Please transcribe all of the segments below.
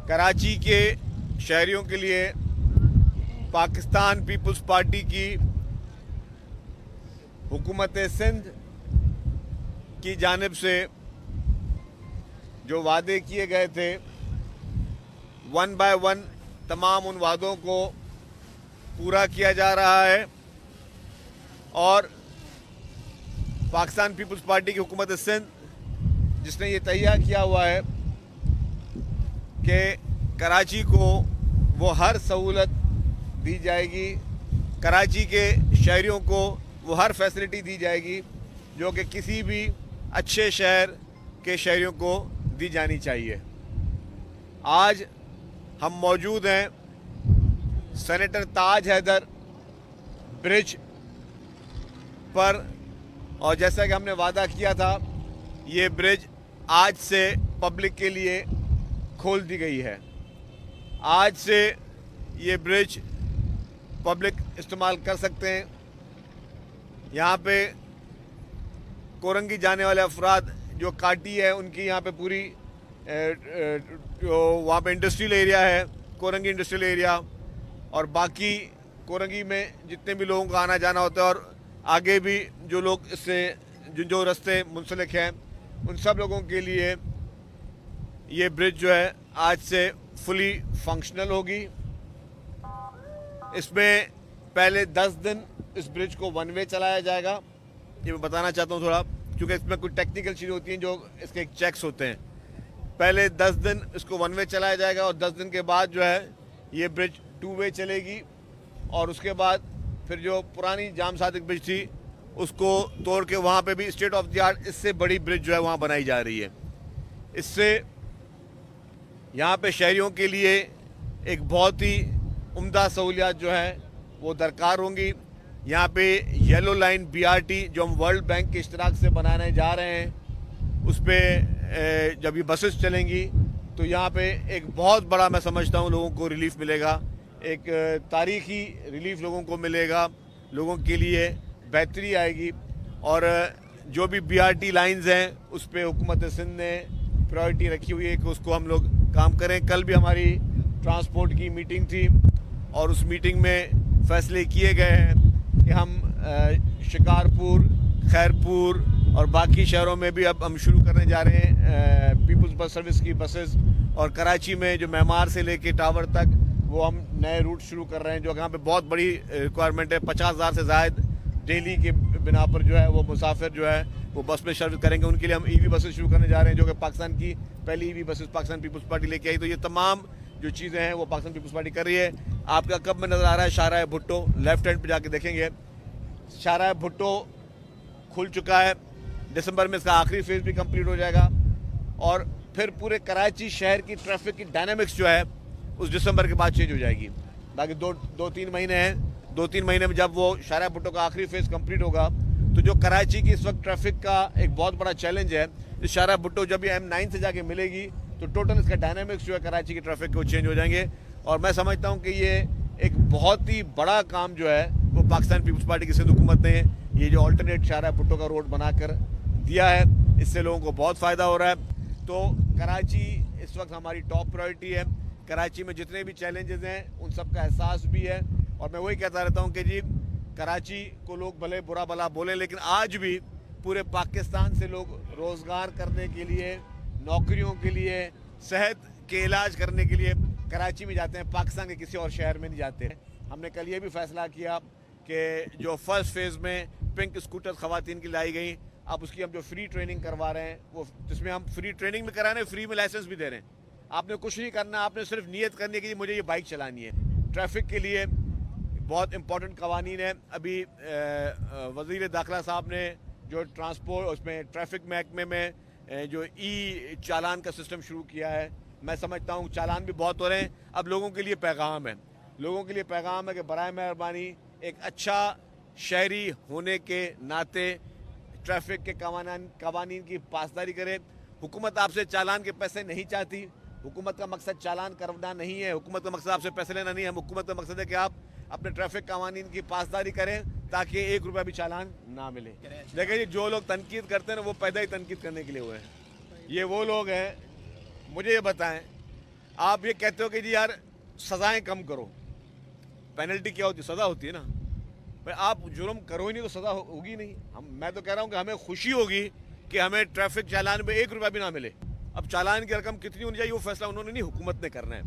कराची के शहरियों के लिए पाकिस्तान पीपल्स पार्टी की हुकूमत सिंध की जानिब से जो वादे किए गए थे, वन बाय वन तमाम उन वादों को पूरा किया जा रहा है और पाकिस्तान पीपल्स पार्टी की हुकूमत सिंध जिसने ये तैयार किया हुआ है कि कराची को वो हर सहूलत दी जाएगी, कराची के शहरियों को वो हर फैसिलिटी दी जाएगी जो कि किसी भी अच्छे शहर के शहरियों को दी जानी चाहिए। आज हम मौजूद हैं सेनेटर ताज हैदर ब्रिज पर और जैसा कि हमने वादा किया था, ये ब्रिज आज से पब्लिक के लिए खोल दी गई है। आज से ये ब्रिज पब्लिक इस्तेमाल कर सकते हैं। यहाँ पे कोरंगी जाने वाले अफराद जो काटी है उनकी यहाँ पे पूरी जो वहाँ पे इंडस्ट्रियल एरिया है, कोरंगी इंडस्ट्रियल एरिया, और बाकी कोरंगी में जितने भी लोगों का आना जाना होता है और आगे भी जो लोग इससे जो रास्ते मुंसलिक हैं उन सब लोगों के लिए ये ब्रिज जो है आज से फुली फंक्शनल होगी। इसमें पहले 10 दिन इस ब्रिज को वन वे चलाया जाएगा। ये मैं बताना चाहता हूँ थोड़ा, क्योंकि इसमें कुछ टेक्निकल चीज़ें होती हैं जो इसके चेक्स होते हैं। पहले 10 दिन इसको वन वे चलाया जाएगा और 10 दिन के बाद जो है ये ब्रिज 2 वे चलेगी और उसके बाद फिर जो पुरानी जाम सादिक ब्रिज थी उसको तोड़ के वहाँ पे भी स्टेट ऑफ द आर्ट इससे बड़ी ब्रिज जो है वहाँ बनाई जा रही है। इससे यहाँ पे शहरियों के लिए एक बहुत ही उम्दा सहूलियात जो है वो दरकार होंगी। यहाँ पे येलो लाइन BRT जो हम वर्ल्ड बैंक के इश्तराक से बनाने जा रहे हैं, उस पर जब ये बसेस चलेंगी तो यहाँ पे एक बहुत बड़ा, मैं समझता हूँ, लोगों को रिलीफ मिलेगा। एक तारीखी रिलीफ लोगों को मिलेगा, लोगों के लिए बेहतरी आएगी। और जो भी BRT लाइंस हैं उस पर हुकूमत सिंध ने प्रायोरिटी रखी हुई है कि उसको हम लोग काम करें। कल भी हमारी ट्रांसपोर्ट की मीटिंग थी और उस मीटिंग में फैसले किए गए हैं कि हम शिकारपुर, खैरपुर और बाकी शहरों में भी अब हम शुरू करने जा रहे हैं पीपल्स बस सर्विस की बसेस। और कराची में जो मेमार से लेके टावर तक वो हम नए रूट शुरू कर रहे हैं, जो यहाँ पे बहुत बड़ी रिक्वायरमेंट है। 50,000 से ज़ायद डेली के बिना पर जो है वो मुसाफिर जो है वो बस में सर्विस करेंगे। उनके लिए हम EV बसेस शुरू करने जा रहे हैं, जो कि पाकिस्तान की पहली EV बसेस पाकिस्तान पीपल्स पार्टी लेके आई। तो ये तमाम जो चीज़ें हैं वो पाकिस्तान पीपल्स पार्टी कर रही है। आपका कब में नज़र आ रहा है शाहराह भुट्टो, लेफ्ट हैंड पे जाके देखेंगे शाहराह भुट्टो खुल चुका है। दिसंबर में इसका आखिरी फेज़ भी कंप्लीट हो जाएगा और फिर पूरे कराची शहर की ट्रैफिक की डायनामिक्स जो है उस दिसंबर के बाद चेंज हो जाएगी। बाकी दो तीन महीने हैं, 2-3 महीने में जब वो शाहराह भुट्टो का आखिरी फेज़ कंप्लीट होगा तो जो कराची की इस वक्त ट्रैफिक का एक बहुत बड़ा चैलेंज है, इस शाहराह भुट्टो जब ये M9 से जाके मिलेगी तो टोटल इसका डायनामिक्स जो है कराची की ट्रैफिक को चेंज हो जाएंगे। और मैं समझता हूँ कि ये एक बहुत ही बड़ा काम जो है वो पाकिस्तान पीपल्स पार्टी की सिंध हुकूमत ने ये जो अल्टरनेट शाहराह भुट्टो का रोड बनाकर दिया है, इससे लोगों को बहुत फ़ायदा हो रहा है। तो कराची इस वक्त हमारी टॉप प्रायोरिटी है। कराची में जितने भी चैलेंजेस हैं उन सब का एहसास भी है और मैं वही कहता रहता हूँ कि जी कराची को लोग भले बुरा भला बोलें, लेकिन आज भी पूरे पाकिस्तान से लोग रोज़गार करने के लिए, नौकरियों के लिए, सेहत के इलाज करने के लिए कराची में जाते हैं, पाकिस्तान के किसी और शहर में नहीं जाते हैं। हमने कल ये भी फैसला किया कि जो फर्स्ट फेज़ में पिंक स्कूटर ख़वातीन की लाई गई, अब उसकी हम जो फ्री ट्रेनिंग करवा रहे हैं वो, जिसमें हम फ्री ट्रेनिंग भी करा रहे हैं, फ्री में लाइसेंस भी दे रहे हैं। आपने कुछ नहीं करना, आपने सिर्फ नियत करनी है कि मुझे ये बाइक चलानी है। ट्रैफिक के लिए बहुत इंपॉर्टेंट कवानीन है। अभी वज़ीर दाखिला साहब ने जो ट्रांसपोर्ट उसमें ट्रैफिक महकमे में जो चालान का सिस्टम शुरू किया है, मैं समझता हूँ चालान भी बहुत हो रहे हैं। अब लोगों के लिए पैगाम है, लोगों के लिए पैगाम है कि बराए मेहरबानी एक अच्छा शहरी होने के नाते ट्रैफिक के कवानीन की पासदारी करें। हुकूमत आपसे चालान के पैसे नहीं चाहती, हुकूमत का मकसद चालान करना नहीं है, हुकूमत का मकसद आपसे पैसे लेना नहीं है। हुकूमत का मकसद है कि आप अपने ट्रैफिक कवानीन की पासदारी करें ताकि 1 रुपया भी चालान ना मिले। देखिए जो लोग तनकीद करते हैं ना वो पैदा ही तनकीद करने के लिए हुए हैं। ये वो लोग हैं, मुझे ये बताएं आप ये कहते हो कि जी यार सज़ाएं कम करो, पेनल्टी क्या होती है? सज़ा होती है ना भाई। आप जुर्म करो ही नहीं तो सज़ा होगी नहीं। मैं तो कह रहा हूँ कि हमें खुशी होगी कि हमें ट्रैफिक चालान पे 1 रुपया भी ना मिले। अब चालान की रकम कितनी होनी चाहिए वो फैसला उन्होंने नहीं, हुकूमत ने करना है।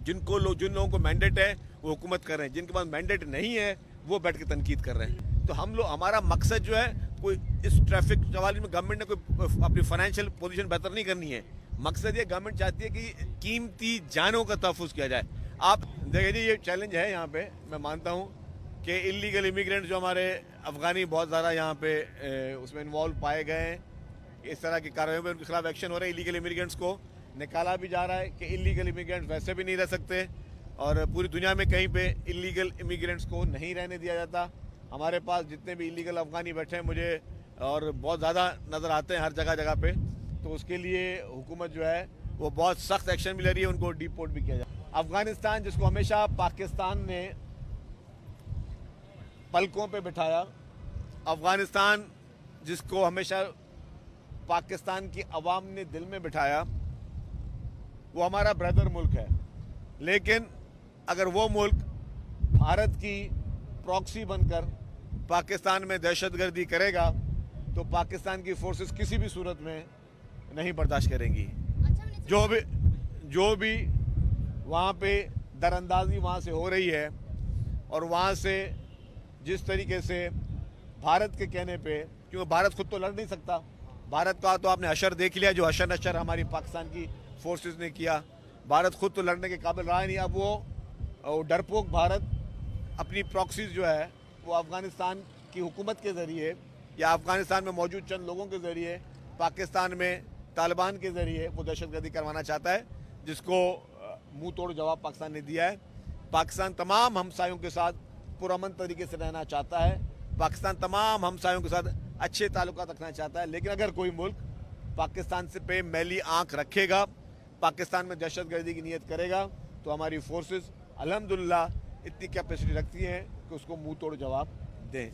जिन लोगों को मैंडेट है वो हुकूमत कर रहे हैं, जिनके पास मैंडेट नहीं है वो बैठ के तनकीद कर रहे हैं। तो हमारा मकसद जो है, कोई इस ट्रैफिक सवाल में गवर्नमेंट ने कोई अपनी फाइनेंशियल पोजीशन बेहतर नहीं करनी है। मकसद ये गवर्नमेंट चाहती है कि कीमती जानों का तहफ़्फ़ुज़ किया जाए। आप देखिए जी, ये चैलेंज है यहाँ पे। मैं मानता हूँ कि इलीगल इमिग्रेंट्स जो हमारे अफ़गानी बहुत ज़्यादा यहाँ पे उसमें इन्वॉल्व पाए गए हैं, इस तरह की कार्रवाई में उनके खिलाफ एक्शन हो रहा है। इलीगल इमिग्रेंट्स को निकाला भी जा रहा है कि इलीगल इमिग्रेंट्स वैसे भी नहीं रह सकते, और पूरी दुनिया में कहीं पे इलीगल इमिग्रेंट्स को नहीं रहने दिया जाता। हमारे पास जितने भी इलीगल अफ़गानी बैठे हैं मुझे और बहुत ज़्यादा नज़र आते हैं हर जगह जगह पे, तो उसके लिए हुकूमत जो है वो बहुत सख्त एक्शन भी ले रही है, उनको डिपोर्ट भी किया जाए। अफ़गानिस्तान जिसको हमेशा पाकिस्तान ने पलकों पे बिठाया, अफ़गानिस्तान जिसको हमेशा पाकिस्तान की अवाम ने दिल में बिठाया, वो हमारा ब्रदर मुल्क है। लेकिन अगर वो मुल्क भारत की प्रॉक्सी बनकर पाकिस्तान में दहशतगर्दी करेगा तो पाकिस्तान की फोर्सेस किसी भी सूरत में नहीं बर्दाश्त करेंगी। जो भी वहाँ पे दरअंदाजी वहाँ से हो रही है, और वहाँ से जिस तरीके से भारत के कहने पे, क्योंकि भारत खुद तो लड़ नहीं सकता, भारत का तो आपने अशर देख लिया, जो हशर नशर हमारी पाकिस्तान की फोर्सेस ने किया। भारत खुद तो लड़ने के काबिल रहा ही नहीं। अब वो डरपोक भारत अपनी प्रॉक्सीज जो है वो अफ़गानिस्तान की हुकूमत के ज़रिए या अफ़गानिस्तान में मौजूद चंद लोगों के ज़रिए पाकिस्तान में तालिबान के ज़रिए वो दहशतगर्दी करवाना चाहता है, जिसको मुंह तोड़ जवाब पाकिस्तान ने दिया है। पाकिस्तान तमाम हमसायों के साथ पुरअमन तरीके से रहना चाहता है, पाकिस्तान तमाम हमसायों के साथ अच्छे ताल्लुकात रखना चाहता है। लेकिन अगर कोई मुल्क पाकिस्तान से पे मैली आंख रखेगा, पाकिस्तान में दहशतगर्दी की नीयत करेगा, तो हमारी फोर्सेस अल्हम्दुलिल्लाह इतनी कैपेसिटी रखती हैं कि उसको मुंह तोड़ जवाब दें।